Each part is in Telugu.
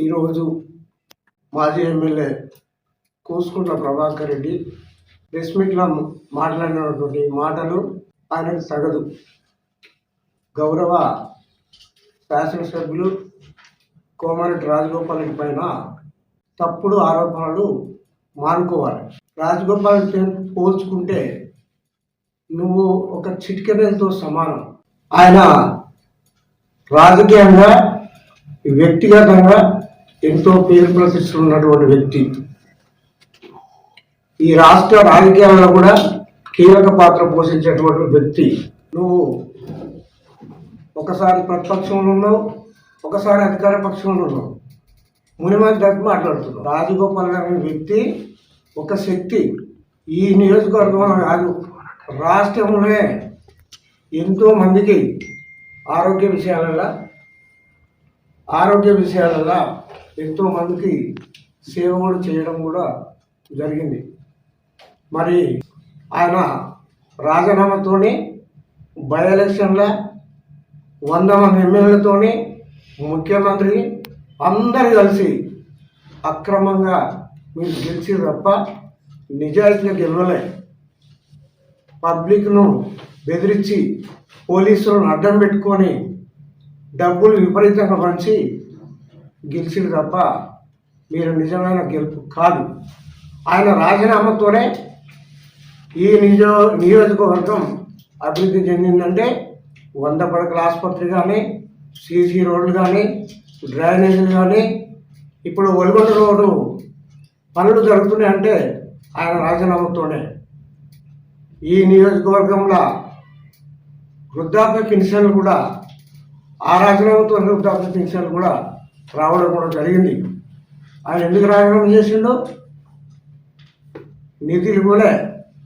ఈరోజు మాజీ ఎమ్మెల్యే కూసుకుంట్ల ప్రభాకర్ రెడ్డి ప్రెస్ మీట్లో మాట్లాడినటువంటి మాటలు ఆయనకు తగదు. గౌరవ శాసనసభ్యులు కోమరెడ్డి రాజగోపాల్ రెడ్డి పైన తప్పుడు ఆరోపణలు మానుకోవాలి. రాజగోపాల్ రెడ్డితో పోల్చుకుంటే నువ్వు ఒక చిటికెనతో సమానం. ఆయన రాజకీయంగా వ్యక్తిగతంగా ఎంతో పేరు ప్రతిష్టలు ఉన్నటువంటి వ్యక్తి. ఈ రాష్ట్ర రాజకీయాల్లో కూడా కీలక పాత్ర పోషించేటువంటి వ్యక్తి. నువ్వు ఒకసారి ప్రతిపక్షంలో ఉన్నావు, ఒకసారి అధికార పక్షంలో ఉన్నావు. మునిమంది తప్పి మాట్లాడుతున్నావు. రాజగోపాల్ గారి వ్యక్తి ఒక శక్తి. ఈ నియోజకవర్గంలో కాదు, రాష్ట్రంలోనే ఎంతో మందికి ఆరోగ్య విషయాలలో ఎంతో మందికి సేవ కూడా చేయడం కూడా జరిగింది. మరి ఆయన రాజీనామాతోని బై ఎలక్షన్ల 100 మంది ఎమ్మెల్యేలతోని ముఖ్యమంత్రి అందరు కలిసి అక్రమంగా మీరు గెలిచి తప్ప నిజాయితీగా గెలవలే. పబ్లిక్ను బెదిరించి పోలీసులను అడ్డం పెట్టుకొని డబ్బులు విపరీతంగా పంచి గెలిచిరు తప్ప మీరు నిజమైన గెలుపు కాదు. ఆయన రాజీనామాతోనే ఈ నియోజకవర్గం అభివృద్ధి చెందిందంటే 100 పడకల ఆసుపత్రి కానీ, సీసీ రోడ్లు కానీ, డ్రైనేజీలు కానీ, ఇప్పుడు ఒల్గొండ రోడ్డు పనులు జరుగుతున్నాయంటే ఆయన రాజీనామాతోనే. ఈ నియోజకవర్గంలో వృద్ధాప్య పెన్షన్లు కూడా ఆ రాజీనామాతో వృద్ధాప్య పెన్షన్లు కూడా రావడం కూడా జరిగింది. ఆయన ఎందుకు రాజీనామా చేసిండో నిధులు కూడా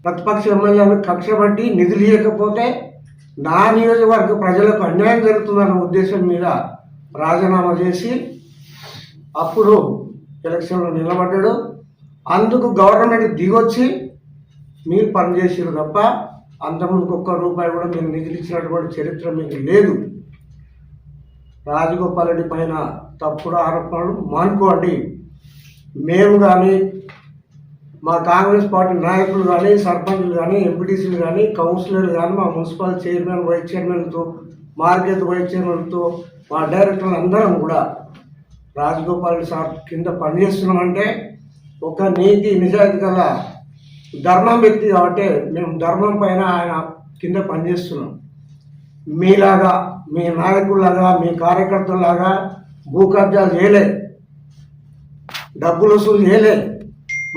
ప్రతిపక్ష ఎమ్మెల్యేలను కక్ష పట్టి నిధులు ఇవ్వకపోతే నా నియోజకవర్గ ప్రజలకు అన్యాయం జరుగుతుందన్న ఉద్దేశం మీద రాజీనామా చేసి అప్పుడు ఎలక్షన్లో నిలబడ్డాడు. అందుకు గవర్నమెంట్ దిగొచ్చి మీరు పనిచేసారు తప్ప అంతకుముందుకు ₹1 కూడా మీరు నిధులు ఇచ్చినటువంటి చరిత్ర మీకు లేదు. రాజగోపాల్ రెడ్డి పైన తప్పుడు ఆరోపణలు మానుకోండి. మేము కానీ, మా కాంగ్రెస్ పార్టీ నాయకులు కానీ, సర్పంచ్లు కానీ, ఎంపీటీసీలు కానీ, కౌన్సిలర్లు కానీ, మా మున్సిపల్ చైర్మన్, వైస్ చైర్మన్తో, మార్కెట్ వైస్ చైర్మన్తో, మా డైరెక్టర్లు అందరం కూడా రాజగోపాల్ రెడ్డి సార్ కింద పనిచేస్తున్నామంటే ఒక నీతి నిజాయితీ గల ధర్మం వ్యక్తి కాబట్టి మేము ధర్మం పైన ఆయన కింద పనిచేస్తున్నాం. మీలాగా, మీ నాయకుల్లాగా, మీ కార్యకర్తలాగా భూ కబ్జాలు చేయలే, డబ్బులు వసూలు చేయలే.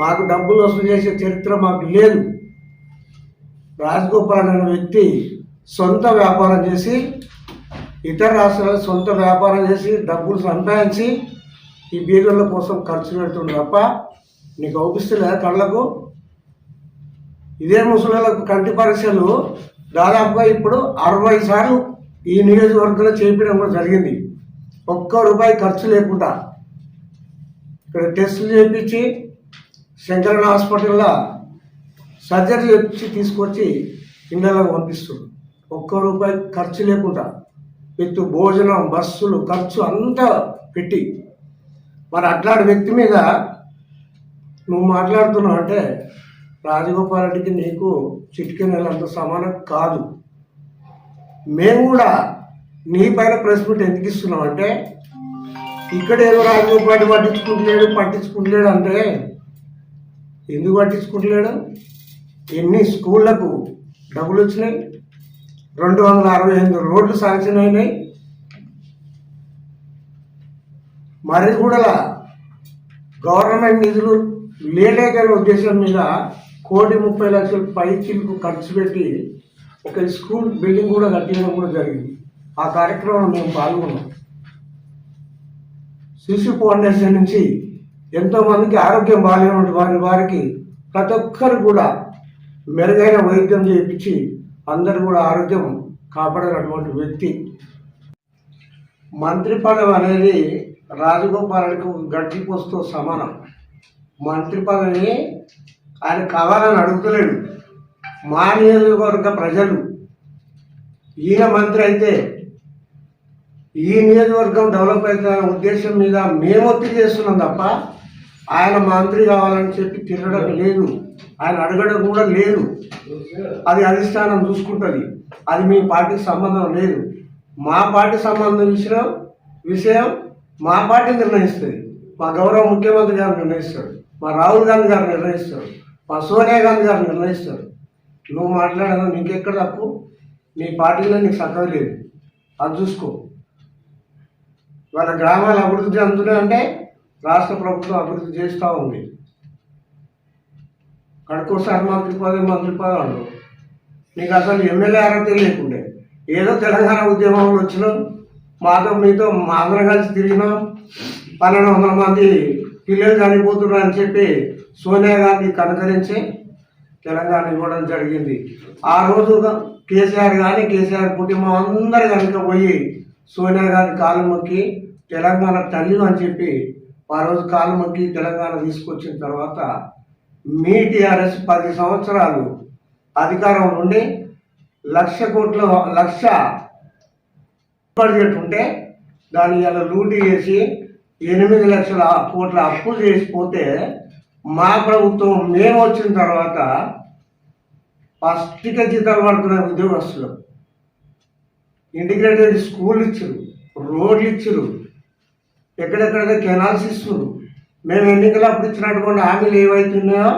మాకు డబ్బులు వసూలు చేసే చరిత్ర మాకు లేదు. రాజగోపాల్ అనే వ్యక్తి సొంత వ్యాపారం చేసి, ఇతర రాష్ట్రాల్లో సొంత వ్యాపారం చేసి డబ్బులు సంపాదించి ఈ బీదల కోసం ఖర్చు పెడుతుంది తప్ప నీకు అవుపిస్తలే కళ్ళకు. ఇదే ముసలిలకు కంటి పరీక్షలు దాదాపుగా ఇప్పుడు 60 సార్లు ఈ నియోజకవర్గంలో చేయించడం కూడా జరిగింది. ₹1 ఖర్చు లేకుండా ఇక్కడ టెస్టులు చేయించి శంకరన్ హాస్పిటల్లో సర్జరీ చేయించి తీసుకొచ్చి ఇళ్ళలో పంపిస్తుంది. ₹1 ఖర్చు లేకుండా విత్ భోజనం, బస్సులు ఖర్చు అంతా పెట్టి. మరి అట్లాంటి వ్యక్తి మీద నువ్వు మాట్లాడుతున్నావు అంటే రాజగోపాల్ రెడ్డికి నీకు చిటికె నెలంత సమానం కాదు. మేము కూడా నీ పైన ప్రెస్ మీట్ ఎందుకు ఇస్తున్నాం అంటే ఇక్కడ ఏదో రాజగోపాల్ రెడ్డి పట్టించుకుంటలేడు అంటే ఎందుకు పట్టించుకుంటలేడు? ఎన్ని స్కూళ్లకు డబ్బులు వచ్చినాయి, 268 రోడ్లు శాంక్షన్ అయినాయి. మరి కూడా గవర్నమెంట్ నిధులు లేటైన ఉద్దేశం మీద ₹1,30,00,000 పైచీలకు ఖర్చు పెట్టి ఒక స్కూల్ బిల్డింగ్ కూడా కట్టడం కూడా జరిగింది. ఆ కార్యక్రమంలో మేము పాల్గొన్నాం. శిశు ఫౌండేషన్ నుంచి ఎంతోమందికి ఆరోగ్యం బాగాలేనటువంటి వారికి ప్రతి ఒక్కరు కూడా మెరుగైన వైద్యం చేయించి అందరూ కూడా ఆరోగ్యం కాపాడినటువంటి వ్యక్తి. మంత్రి పదవి అనేది రాజగోపాల్ రెడ్డికి గడ్డిపోస్తూ సమానం. మంత్రి పదవిని ఆయన కావాలని అడుగుతలేడు. మా నియోజకవర్గ ప్రజలు ఈయన మంత్రి అయితే ఈ నియోజకవర్గం డెవలప్ అవుతున్న ఉద్దేశం మీద మేము ఒత్తిడి చేస్తున్నాం తప్ప ఆయన మంత్రి కావాలని చెప్పి తిరగడం లేదు, ఆయన అడగడం కూడా లేదు. అది అధిష్టానం చూసుకుంటుంది, అది మీ పార్టీకి సంబంధం లేదు. మా పార్టీ సంబంధించిన విషయం మా పార్టీ నిర్ణయిస్తుంది. మా గౌరవ ముఖ్యమంత్రి గారు నిర్ణయిస్తాడు, మా రాహుల్ గాంధీ గారు నిర్ణయిస్తాడు, మా సోనియా గాంధీ గారు నిర్ణయిస్తాడు. నువ్వు మాట్లాడడం నీకెక్కడ తప్పు? నీ పార్టీలో నీకు చక్కగా లేదు, అది చూసుకో. వాళ్ళ గ్రామాలు అభివృద్ధి చెందుతున్నాయంటే రాష్ట్ర ప్రభుత్వం అభివృద్ధి చేస్తూ ఉంది. కడుకోసారి మంత్రి పదవి నీకు అసలు ఎమ్మెల్యే అర్హత లేకుండే, ఏదో తెలంగాణ ఉద్యమంలో వచ్చినాం, మాతో మీతో అందరం కలిసి తిరిగినాం. 1200 మంది పిల్లలు చనిపోతున్నారు అని చెప్పి సోనియా గాంధీ కనుకరించి తెలంగాణ ఇవ్వడం జరిగింది. ఆ రోజు కేసీఆర్ కానీ కేసీఆర్ కుటుంబం అందరు కనుక పోయి సోనియా గాంధీ కాలు మొక్కి తెలంగాణ తల్లి అని చెప్పి ఆ రోజు కాలు మొక్కి తెలంగాణ తీసుకొచ్చిన తర్వాత మీ టీఆర్ఎస్ 10 సంవత్సరాలు అధికారం నుండి 1,00,000 కోట్ల బడ్జెట్ ఉంటే దాన్ని ఇలా లూటీ చేసి 8 లక్షల కోట్ల అప్పు చేసిపోతే మా ప్రభుత్వం మేము వచ్చిన తర్వాత ఫస్ట్గా జీతాలు పడుతున్న ఉద్యోగస్తులు, ఇంటిగ్రేటెడ్ స్కూల్ ఇచ్చారు, రోడ్లు ఇచ్చారు, ఎక్కడెక్కడైతే కెనాల్స్ ఇస్తున్నారు. మేము ఎన్నికలు అప్పుడు ఇచ్చినటువంటి హామీలు ఏవైతున్నాయో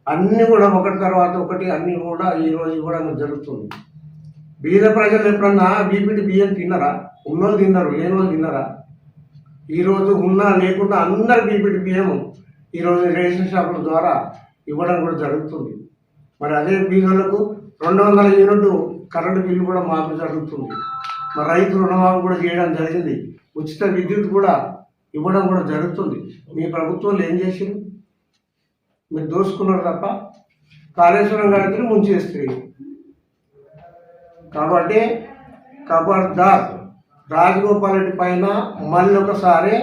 అన్నీ కూడా ఒకటి తర్వాత ఒకటి అన్నీ కూడా ఈరోజు ఇవ్వడం జరుగుతుంది. బీద ప్రజలు ఎప్పుడన్నా బీపీటీ బియ్యం తిన్నారా? ఉన్నోళ్ళు తిన్నారు, లేని వాళ్ళు తిన్నారా? ఈరోజు ఉన్నా లేకుండా అందరు బీపీటీ బియ్యం ఈరోజు రేషన్ షాపుల ద్వారా ఇవ్వడం కూడా జరుగుతుంది. మరి అదే బీదలకు 200 యూనిట్ కరెంటు బిల్లు కూడా మాకు జరుగుతుంది. మరి రైతు రుణమాఫీ కూడా చేయడం జరిగింది, ఉచిత విద్యుత్ కూడా ఇవ్వడం కూడా జరుగుతుంది. మీ ప్రభుత్వంలో ఏం చేసింది? మీరు దోసుకున్నారు తప్ప కాళేశ్వరం గడితే ముంచేస్తారు. కాబట్టి ఖబర్దార్, రాజగోపాల్ రెడ్డి పైన మళ్ళీ ఒకసారి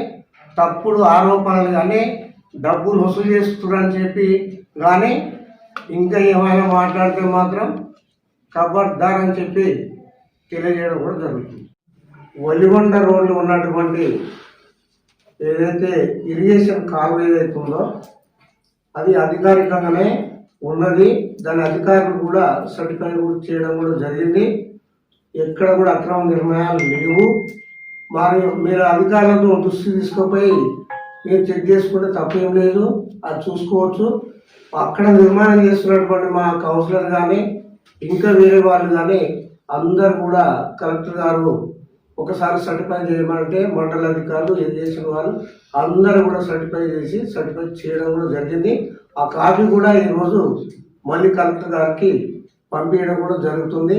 తప్పుడు ఆరోపణలు కానీ డబ్బులు వసూలు చేస్తున్నారని చెప్పి కానీ ఇంకా ఏమైనా మాట్లాడితే మాత్రం ఖబర్దార్ అని చెప్పి తెలియజేయడం కూడా జరుగుతుంది. ఒలిగొండ రోడ్లు ఉన్నటువంటి ఏదైతే ఇరిగేషన్ కాలువ ఏదైతే ఉందో అది అధికారికంగానే ఉన్నది. దాని అధికారులు కూడా సర్టిఫై కూడా చేయడం కూడా జరిగింది. ఎక్కడ కూడా అక్రమ నిర్ణయాలు లేవు. మరి మీరు అధికారులతో దృష్టి తీసుకుపోయి మీరు చెక్ చేసుకుంటే తప్పేం లేదు, అది చూసుకోవచ్చు. అక్కడ నిర్మాణం చేస్తున్నటువంటి మా కౌన్సిలర్ కానీ ఇంకా వేరే వాళ్ళు కానీ అందరు కూడా కలెక్టర్ గారు ఒకసారి సర్టిఫై చేయమంటే మండల అధికారులు ఇరిగేషన్ వాళ్ళు అందరూ కూడా సర్టిఫై చేయడం కూడా జరిగింది. ఆ కాపీ కూడా ఈరోజు మళ్ళీ కలెక్టర్ గారికి పంపించడం కూడా జరుగుతుంది.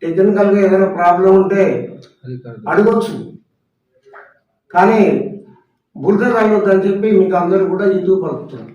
టెక్నికల్గా ఏదైనా ప్రాబ్లం ఉంటే అడగొచ్చు, కానీ బురద తగ్గొద్దని చెప్పి మీకు అందరూ కూడా ఇది పలుకుతున్నారు.